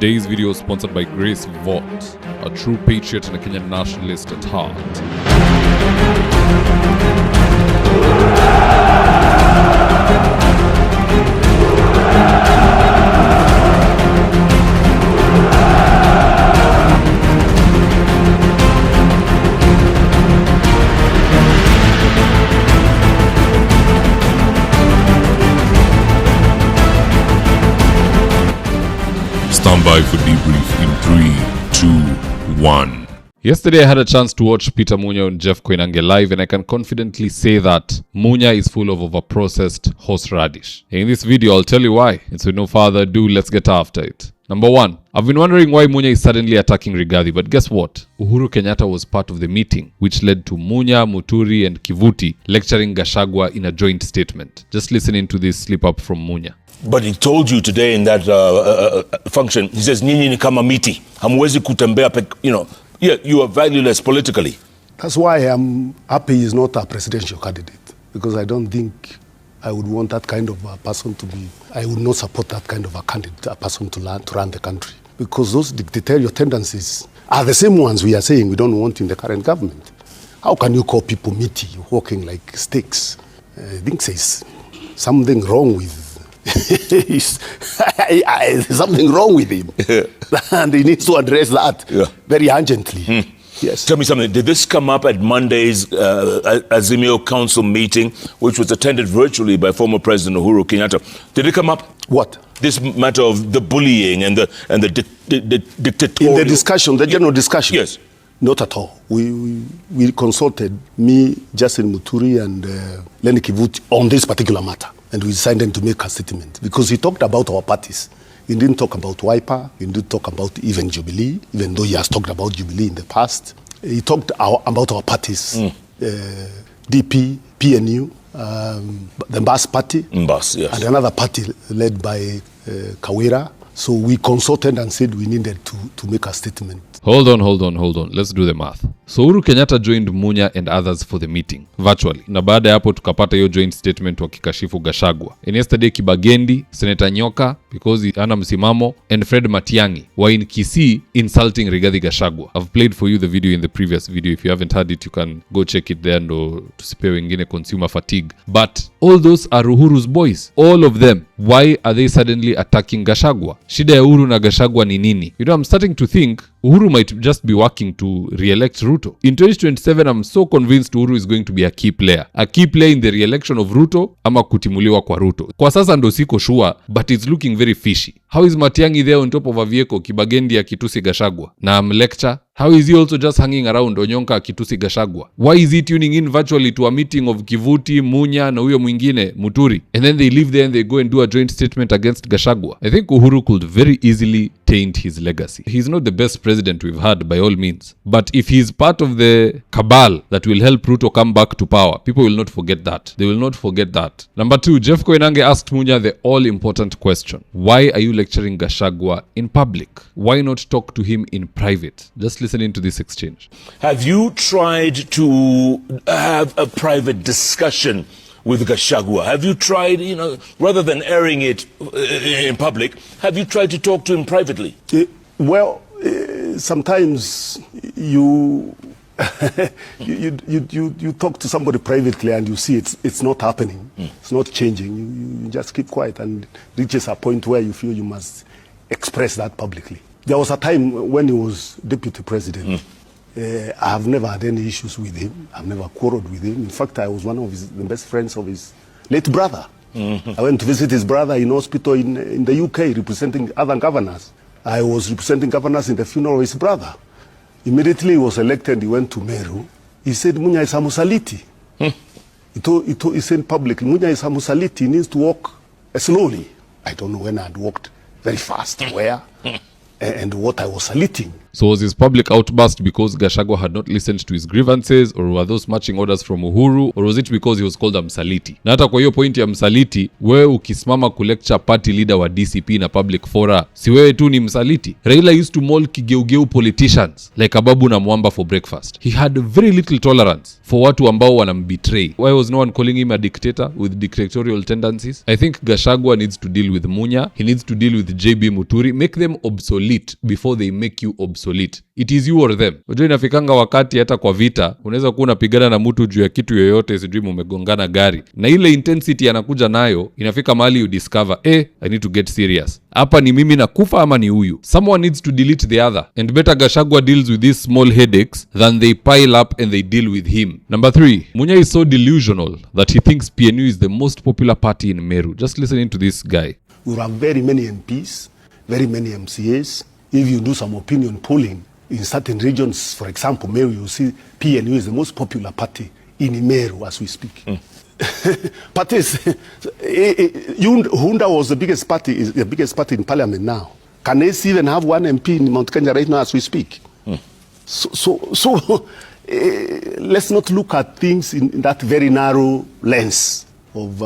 Today's video is sponsored by Grace Vought, a true patriot and a Kenyan nationalist at heart. Stand by for debrief in 3, 2, 1. Yesterday I had a chance to watch Peter Munya and Jeff Koinange live, and I can confidently say that Munya is full of overprocessed horseradish. In this video I'll tell you why, and so with no further ado, let's get after it. Number 1, I've been wondering why Munya is suddenly attacking Rigathi, but guess what? Uhuru Kenyatta was part of the meeting, which led to Munya, Muturi and Kivuti lecturing Gachagua in a joint statement. Just listen into this slip up from Munya. But he told you today in that function, he says, nyinyi ni kama miti, hamwezi kutembea, yeah, you are valueless politically. That's why I'm happy he's not a presidential candidate, because I don't think I would want that kind of a person to be, I would not support that kind of a candidate, a person to run the country. Because those dictatorial tendencies are the same ones we are saying we don't want in the current government. How can you call people meaty, walking like sticks? I think there's something wrong with there's something wrong with him. And he needs to address that very urgently. Yes. Tell me something. Did this come up at Monday's Azimio Council meeting, which was attended virtually by former President Uhuru Kenyatta? Did it come up? What? This matter of the bullying and the dictatorial... In the discussion, the general discussion? Yes. Not at all. We consulted, me, Justin Muturi and Lenny Kivuti on this particular matter. And we decided to make a statement. Because he talked about our parties. He didn't talk about Wiper. He didn't talk about even Jubilee, even though he has talked about Jubilee in the past. He talked about our parties. DP, PNU, the Mbas party. Mbas, yes. And another party led by Kawira. So we consulted and said we needed to make a statement. Hold on. Let's do the math. So Uhuru Kenyatta joined Munya and others for the meeting virtually. Na baada ya hapo tukapata hiyo joint statement wakikashifu Gachagua. And yesterday Kibagendi, Senator Nyoka, because ana msimamo, and Fred Matiang'i were in Kisii insulting Rigathi Gachagua. I've played for you the video in the previous video. If you haven't heard it, you can go check it there, ndo tusipewe wengine consumer fatigue. But all those are Uhuru's boys. All of them. Why are they suddenly attacking Gachagua? Shida ya Uhuru na Gachagua ni nini? You know, I'm starting to think Uhuru might just be working to re-elect Ruto. In 2027, I'm so convinced Uhuru is going to be a key player. A key player in the re-election of Ruto ama kutimuliwa kwa Ruto. Kwa sasa ndo siko sure, but it's looking very fishy. How is Matiang'i there on top of a vehicle, Kibagendi akitusi Gachagua? Na lecture? How is he also just hanging around Onyonka akitusi Gachagua? Why is he tuning in virtually to a meeting of Kivuti, Munya na huyo mwingine Muturi? And then they leave there and they go and do a joint statement against Gachagua. I think Uhuru could very easily taint his legacy. He's not the best president we've had by all means. But if he's part of the cabal that will help Ruto come back to power, people will not forget that. They will not forget that. Number 2, Jeff Koinange asked Munya the all-important question. Why are you lecturing Gachagua in public? Why not talk to him in private? Just listen into this exchange. Have you tried to have a private discussion with Gachagua? Have you tried, rather than airing it in public, have you tried to talk to him privately? Sometimes you you talk to somebody privately and you see it's not happening. It's not changing. You just keep quiet and reaches a point where you feel you must express that publicly. There was a time when he was deputy president. I have never had any issues with him. I've never quarreled with him. In fact, I was one of the best friends of his late brother. I went to visit his brother in hospital in the UK, representing other governors. I was representing governors in the funeral of his brother. Immediately he was elected, he went to Meru. He said, Munya is a Musaliti. He said publicly, Munya is a Musaliti. He needs to walk slowly. I don't know when I had walked very fast, where, and what I was saliting. So was his public outburst because Gachagua had not listened to his grievances, or were those marching orders from Uhuru, or was it because he was called a msaliti? Na hata kwa hiyo point ya msaliti, wewe ukisimama kulecture party leader wa DCP na public fora, si wewe tu ni msaliti? Raila used to maul kigeugeu politicians like Ababu na Mwamba for breakfast. He had very little tolerance for watu ambao wanambetray. Why was no one calling him a dictator with dictatorial tendencies? I think Gachagua needs to deal with Munya. He needs to deal with JB Muturi. Make them obsolete before they make you obsolete. It is you or them. Unajua inafikanga wakati hata kwa vita unaweza kuwa unapigana na mtu juu ya kitu yoyote, sijui mumegongana gari, na ile intensity anakuja nayo inafika mahali you discover I need to get serious. Hapa ni mimi nakufa ama ni huyu? Someone needs to delete the other, and better Gachagua deals with these small headaches than they pile up and they deal with him. Number 3, Munya is so delusional that he thinks PNU is the most popular party in Meru. Just listening to this guy. We have very many MPs, very many MCAs. If you do some opinion polling in certain regions, for example, Meru, you see PNU is the most popular party in Meru as we speak. Parties, Hunda was the biggest party, is the biggest party in parliament now. Can they even have one MP in Mount Kenya right now as we speak? So let's not look at things in that very narrow lens of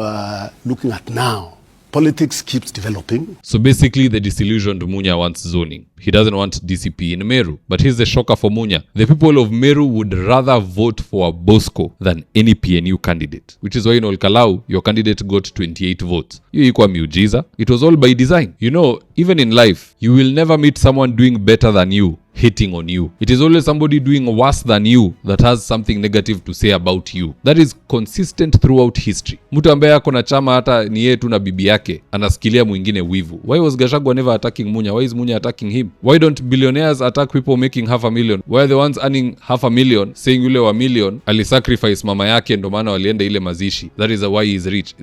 looking at now. Politics keeps developing. So basically the disillusioned Munya wants zoning. He doesn't want DCP in Meru. But here's the shocker for Munya. The people of Meru would rather vote for a Bosco than any PNU candidate. Which is why in Olkalau, your candidate got 28 votes. You equal miujiza. It was all by design. You know, even in life, you will never meet someone doing better than you hating on you. It is always somebody doing worse than you that has something negative to say about you. That is consistent throughout history. Mtu ambaye ako na chama hata ni yeye tu na bibi yake anasikilia mwingine wivu. Why was Gachagua never attacking Munya? Why is Munya attacking him? Why don't billionaires attack people making $500,000? Why are the ones earning $500,000 saying yule wa million alisacrifice mama yake ndo maana walienda ile mazishi? That is why he is rich.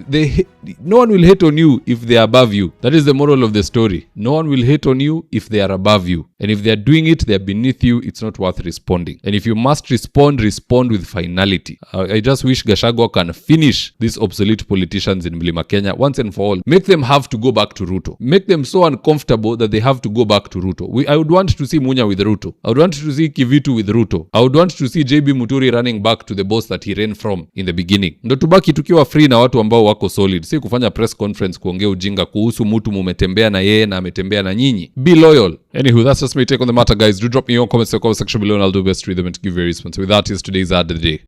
No one will hate on you if they are above you. That is the moral of the story. No one will hate on you if they are above you. And if they are doing it, they are beneath you, it's not worth responding. And if you must respond with finality. I just wish Gachagua can finish these obsolete politicians in Mlima Kenya once and for all. Make them have to go back to Ruto. Make them so uncomfortable that they have to go back to Ruto. I would want to see Munya with Ruto. I would want to see Kivitu with Ruto. I would want to see JB Muturi running back to the boss that he ran from in the beginning. Ndo tubaki tukiwa free na watu ambao wako solid. Si kufanya press conference kuongea ujinga kuhusu mtu mumetembea na yeye na ametembea na nyinyi. Be loyal. Anywho, that's just my take on the matter, guys. Do drop me your comments in the comment section below and I'll do best to read them and to give you a response. With that is today's ad of the day.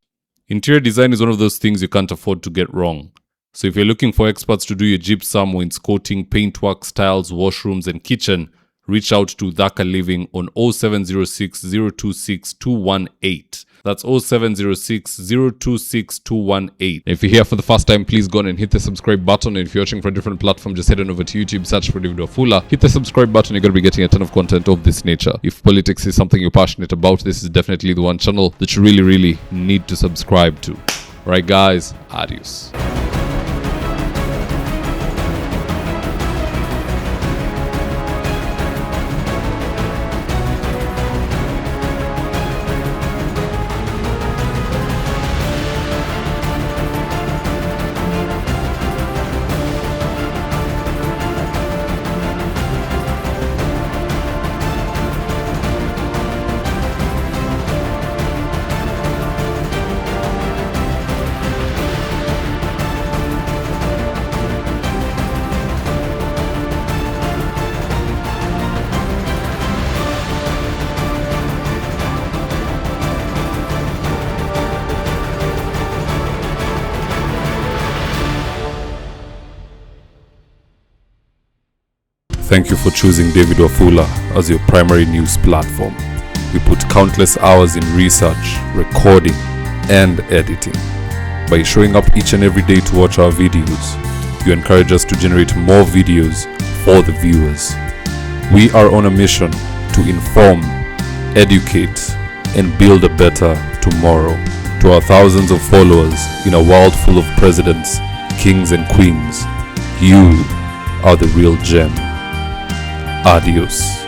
Interior design is one of those things you can't afford to get wrong. So if you're looking for experts to do your gypsum, wainscoting, paintwork, tiles, washrooms and kitchen, reach out to Dhaka Living on 0706 026 218. That's 0706 026 218. If you're here for the first time, please go on and hit the subscribe button. And if you're watching from a different platform, just head on over to YouTube, search for David Wafula. Hit the subscribe button. You're going to be getting a ton of content of this nature. If politics is something you're passionate about, this is definitely the one channel that you really need to subscribe to. Alright guys, adios. Thank you for choosing David Wafula as your primary news platform. We put countless hours in research, recording, and editing. By showing up each and every day to watch our videos, you encourage us to generate more videos for the viewers. We are on a mission to inform, educate, and build a better tomorrow. To our thousands of followers in a world full of presidents, kings, and queens, you are the real gem. Adios.